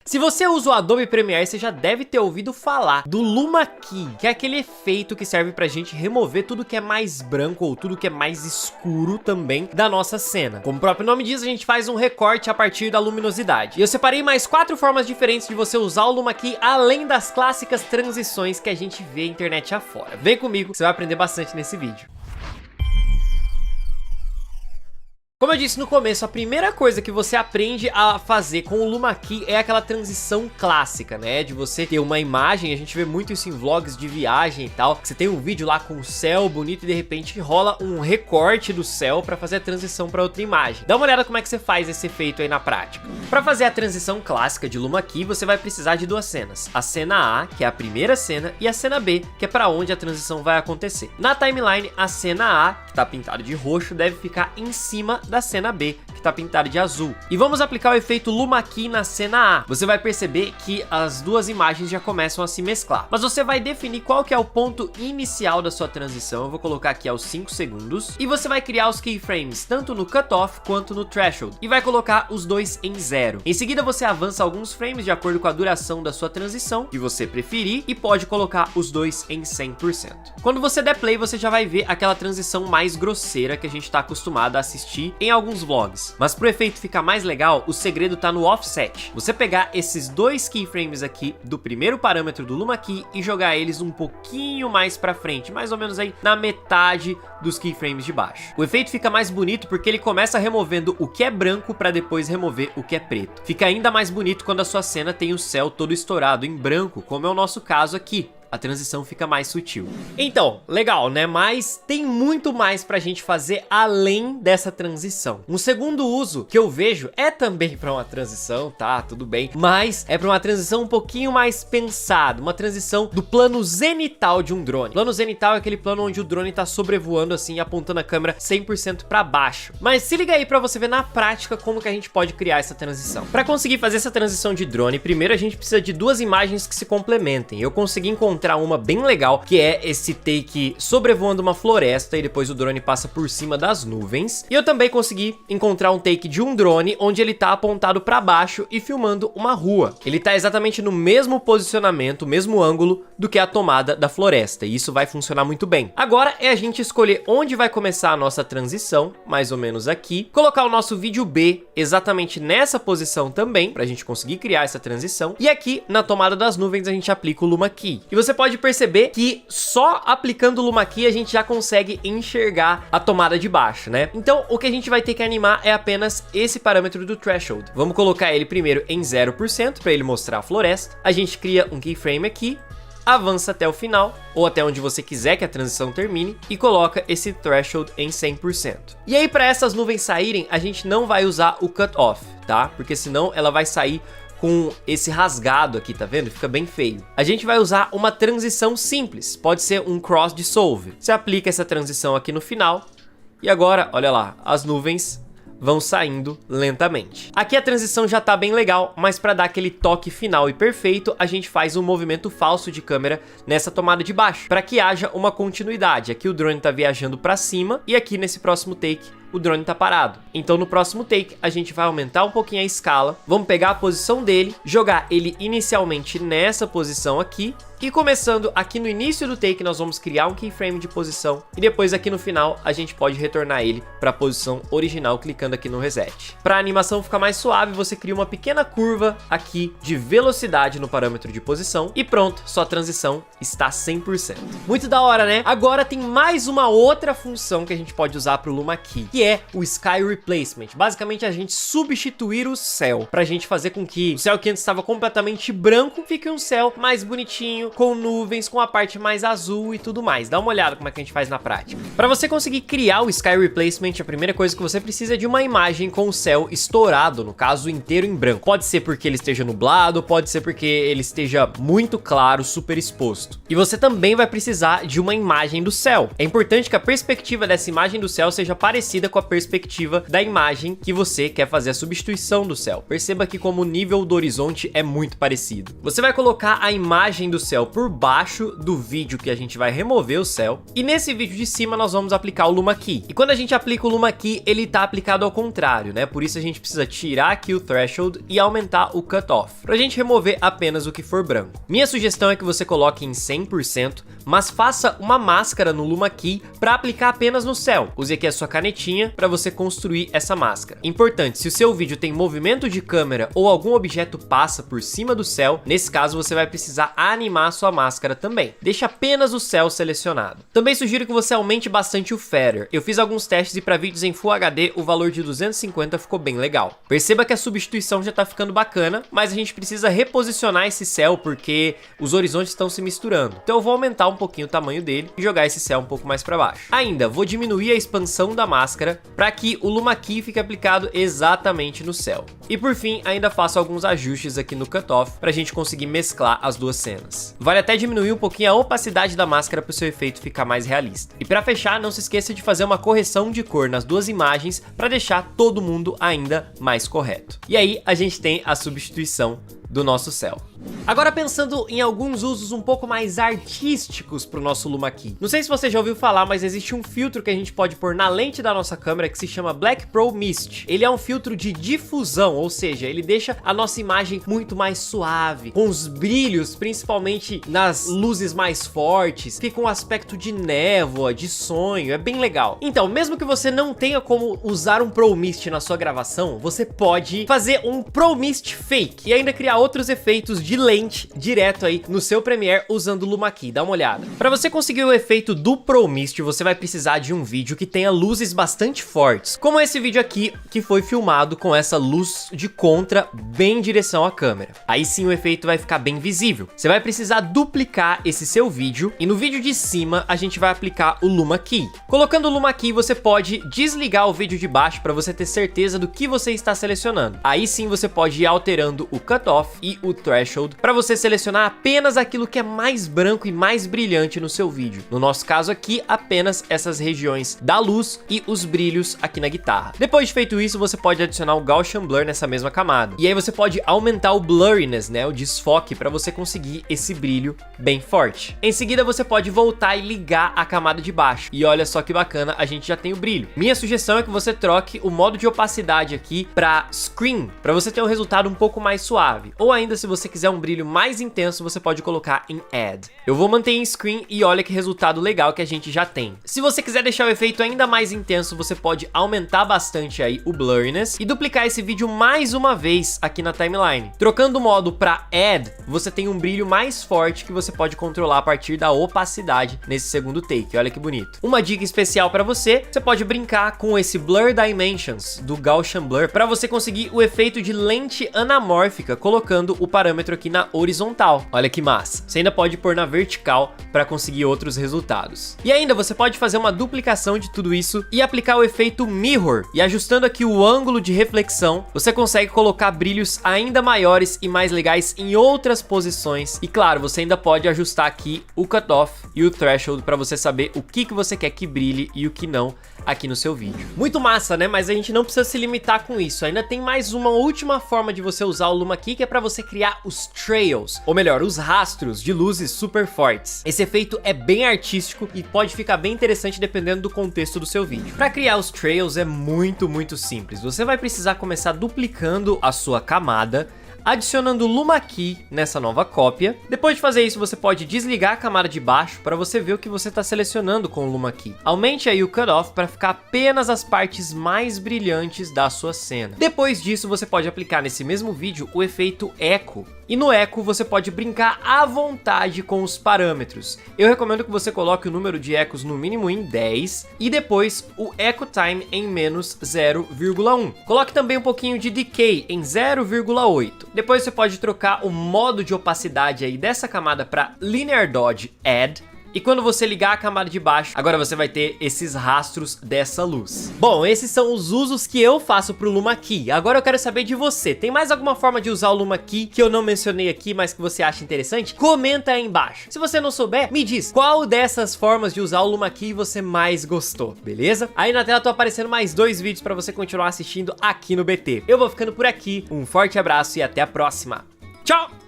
Se você usa o Adobe Premiere, você já deve ter ouvido falar do Luma Key, que é aquele efeito que serve pra gente remover tudo que é mais branco ou tudo que é mais escuro também da nossa cena. Como o próprio nome diz, a gente faz um recorte a partir da luminosidade. E eu separei mais 4 formas diferentes de você usar o Luma Key, além das clássicas transições que a gente vê na internet afora. Vem comigo, você vai aprender bastante nesse vídeo. Como eu disse no começo, a primeira coisa que você aprende a fazer com o Luma Key é aquela transição clássica, né? De você ter uma imagem, a gente vê muito isso em vlogs de viagem e tal, que você tem um vídeo lá com o céu bonito e de repente rola um recorte do céu pra fazer a transição pra outra imagem. Dá uma olhada como é que você faz esse efeito aí na prática. Pra fazer a transição clássica de Luma Key, você vai precisar de 2 cenas. A cena A, que é a primeira cena, e a cena B, que é pra onde a transição vai acontecer. Na timeline, a cena A, que tá pintada de roxo, deve ficar em cima da cena B, que tá pintada de azul. E vamos aplicar o efeito Luma Key na cena A. Você vai perceber que as 2 imagens já começam a se mesclar. Mas você vai definir qual que é o ponto inicial da sua transição. Eu vou colocar aqui aos 5 segundos. E você vai criar os keyframes, tanto no cutoff quanto no threshold. E vai colocar os 2 em 0. Em seguida, você avança alguns frames de acordo com a duração da sua transição, que você preferir, e pode colocar os 2 em 100%. Quando você der play, você já vai ver aquela transição mais grosseira que a gente tá acostumado a assistir em alguns vlogs. Mas pro efeito ficar mais legal, o segredo tá no offset. Você pegar esses 2 keyframes aqui do primeiro parâmetro do Luma Key e jogar eles um pouquinho mais pra frente, mais ou menos aí na metade dos keyframes de baixo. O efeito fica mais bonito porque ele começa removendo o que é branco pra depois remover o que é preto. Fica ainda mais bonito quando a sua cena tem o céu todo estourado em branco, como é o nosso caso aqui. A transição fica mais sutil. Então, legal, né? Mas tem muito mais pra gente fazer além dessa transição. Um segundo uso que eu vejo é também pra uma transição, tá? Tudo bem. Mas é pra uma transição um pouquinho mais pensada. Uma transição do plano zenital de um drone. Plano zenital é aquele plano onde o drone tá sobrevoando assim, apontando a câmera 100% pra baixo. Mas se liga aí pra você ver na prática como que a gente pode criar essa transição. Pra conseguir fazer essa transição de drone, primeiro a gente precisa de 2 imagens que se complementem. Eu consegui encontrar uma bem legal, que é esse take sobrevoando uma floresta e depois o drone passa por cima das nuvens. E eu também consegui encontrar um take de um drone onde ele tá apontado para baixo e filmando uma rua. Ele tá exatamente no mesmo posicionamento, mesmo ângulo do que a tomada da floresta, e isso vai funcionar muito bem. Agora é a gente escolher onde vai começar a nossa transição, mais ou menos aqui, colocar o nosso vídeo B exatamente nessa posição também, pra gente conseguir criar essa transição, e aqui na tomada das nuvens a gente aplica o Luma Key. E você pode perceber que só aplicando o Luma Key a gente já consegue enxergar a tomada de baixo, né? Então o que a gente vai ter que animar é apenas esse parâmetro do threshold. Vamos colocar ele primeiro em 0% para ele mostrar a floresta. A gente cria um keyframe aqui, avança até o final, ou até onde você quiser que a transição termine, e coloca esse threshold em 100%. E aí, para essas nuvens saírem, a gente não vai usar o cutoff, tá? Porque senão ela vai sair com esse rasgado aqui, tá vendo? Fica bem feio. A gente vai usar uma transição simples, pode ser um cross dissolve. Você aplica essa transição aqui no final, e agora, olha lá, as nuvens vão saindo lentamente. Aqui a transição já tá bem legal, mas para dar aquele toque final e perfeito, a gente faz um movimento falso de câmera nessa tomada de baixo, para que haja uma continuidade. Aqui o drone tá viajando para cima, e aqui nesse próximo take o drone tá parado. Então no próximo take a gente vai aumentar um pouquinho a escala, vamos pegar a posição dele, jogar ele inicialmente nessa posição aqui, e começando aqui no início do take nós vamos criar um keyframe de posição, e depois aqui no final a gente pode retornar ele para a posição original clicando aqui no reset. Para a animação ficar mais suave, você cria uma pequena curva aqui de velocidade no parâmetro de posição, e pronto, sua transição está 100%. Muito da hora, né? Agora tem mais uma outra função que a gente pode usar para o Luma Key, que é o Sky Replacement. Basicamente a gente substituir o céu, pra gente fazer com que o céu que antes estava completamente branco fique um céu mais bonitinho, com nuvens, com a parte mais azul e tudo mais. Dá uma olhada como é que a gente faz na prática. Para você conseguir criar o Sky Replacement, a primeira coisa que você precisa é de uma imagem com o céu estourado, no caso inteiro em branco. Pode ser porque ele esteja nublado, pode ser porque ele esteja muito claro, super exposto. E você também vai precisar de uma imagem do céu. É importante que a perspectiva dessa imagem do céu seja parecida com a perspectiva da imagem que você quer fazer a substituição do céu. Perceba que como o nível do horizonte é muito parecido. Você vai colocar a imagem do céu céu por baixo do vídeo que a gente vai remover o céu. E nesse vídeo de cima nós vamos aplicar o Luma Key. E quando a gente aplica o Luma Key, ele tá aplicado ao contrário, né? Por isso a gente precisa tirar aqui o Threshold e aumentar o Cutoff, pra gente remover apenas o que for branco. Minha sugestão é que você coloque em 100%, mas faça uma máscara no Luma Key para aplicar apenas no céu. Use aqui a sua canetinha para você construir essa máscara. Importante, se o seu vídeo tem movimento de câmera ou algum objeto passa por cima do céu, nesse caso você vai precisar animar a sua máscara também. Deixe apenas o céu selecionado. Também sugiro que você aumente bastante o Feather. Eu fiz alguns testes e para vídeos em Full HD o valor de 250 ficou bem legal. Perceba que a substituição já tá ficando bacana, mas a gente precisa reposicionar esse céu porque os horizontes estão se misturando. Então eu vou aumentar um pouquinho o tamanho dele e jogar esse céu um pouco mais para baixo. Ainda vou diminuir a expansão da máscara para que o Luma Key fique aplicado exatamente no céu. E por fim, ainda faço alguns ajustes aqui no Cutoff para a gente conseguir mesclar as duas cenas. Vale até diminuir um pouquinho a opacidade da máscara para o seu efeito ficar mais realista. E para fechar, não se esqueça de fazer uma correção de cor nas duas imagens para deixar todo mundo ainda mais correto. E aí a gente tem a substituição do nosso céu. Agora pensando em alguns usos um pouco mais artísticos para o nosso Luma Key. Não sei se você já ouviu falar, mas existe um filtro que a gente pode pôr na lente da nossa câmera que se chama Black Pro Mist. Ele é um filtro de difusão, ou seja, ele deixa a nossa imagem muito mais suave, com os brilhos, principalmente nas luzes mais fortes, fica um aspecto de névoa, de sonho, é bem legal. Então, mesmo que você não tenha como usar um Pro Mist na sua gravação, você pode fazer um Pro Mist fake e ainda criar outros efeitos de lente direto aí no seu Premiere usando o Luma Key. Dá uma olhada. Para você conseguir o efeito do Pro Mist, você vai precisar de um vídeo que tenha luzes bastante fortes, como esse vídeo aqui que foi filmado com essa luz de contra bem em direção à câmera. Aí sim o efeito vai ficar bem visível. Você vai precisar duplicar esse seu vídeo e no vídeo de cima a gente vai aplicar o Luma Key. Colocando o Luma Key, você pode desligar o vídeo de baixo para você ter certeza do que você está selecionando. Aí sim você pode ir alterando o Cutoff e o Threshold para você selecionar apenas aquilo que é mais branco e mais brilhante no seu vídeo. No nosso caso aqui, apenas essas regiões da luz e os brilhos aqui na guitarra. Depois de feito isso, você pode adicionar o Gaussian Blur nessa mesma camada. E aí você pode aumentar o blurriness, né, o desfoque, para você conseguir esse brilho bem forte. Em seguida, você pode voltar e ligar a camada de baixo. E olha só que bacana, a gente já tem o brilho. Minha sugestão é que você troque o modo de opacidade aqui para Screen, para você ter um resultado um pouco mais suave. Ou ainda, se você quiser um brilho mais intenso, você pode colocar em Add. Eu vou manter em Screen e olha que resultado legal que a gente já tem. Se você quiser deixar o efeito ainda mais intenso, você pode aumentar bastante aí o blurriness e duplicar esse vídeo mais uma vez aqui na timeline. Trocando o modo para Add, você tem um brilho mais forte que você pode controlar a partir da opacidade nesse segundo take. Olha que bonito. Uma dica especial para você pode brincar com esse Blur Dimensions do Gaussian Blur para você conseguir o efeito de lente anamórfica colocando o parâmetro aqui na horizontal. Olha que massa. Você ainda pode pôr na vertical para conseguir outros resultados. E ainda você pode fazer uma duplicação de tudo isso e aplicar o efeito Mirror. E ajustando aqui o ângulo de reflexão, você consegue colocar brilhos ainda maiores e mais legais em outras posições. E claro, você ainda pode ajustar aqui o Cutoff e o Threshold para você saber o que você quer que brilhe e o que não aqui no seu vídeo. Muito massa, né? Mas a gente não precisa se limitar com isso. Ainda tem mais uma última forma de você usar o Luma Key, que é para você criar os trails, ou melhor, os rastros de luzes super fortes. Esse efeito é bem artístico e pode ficar bem interessante dependendo do contexto do seu vídeo. Para criar os trails é muito simples. Você vai precisar começar duplicando a sua camada, adicionando o Luma Key nessa nova cópia. Depois de fazer isso, você pode desligar a camada de baixo para você ver o que você está selecionando com o Luma Key. Aumente aí o Cutoff para ficar apenas as partes mais brilhantes da sua cena. Depois disso, você pode aplicar nesse mesmo vídeo o efeito Echo. E no Echo você pode brincar à vontade com os parâmetros. Eu recomendo que você coloque o número de ecos no mínimo em 10 e depois o Echo Time em menos 0,1. Coloque também um pouquinho de Decay em 0,8. Depois você pode trocar o modo de opacidade aí dessa camada para Linear Dodge Add. E quando você ligar a camada de baixo, agora você vai ter esses rastros dessa luz. Bom, esses são os usos que eu faço pro Luma Key. Agora eu quero saber de você. Tem mais alguma forma de usar o Luma Key que eu não mencionei aqui, mas que você acha interessante? Comenta aí embaixo. Se você não souber, me diz qual dessas formas de usar o Luma Key você mais gostou, beleza? Aí na tela estão aparecendo mais 2 vídeos para você continuar assistindo aqui no BT. Eu vou ficando por aqui. Um forte abraço e até a próxima. Tchau!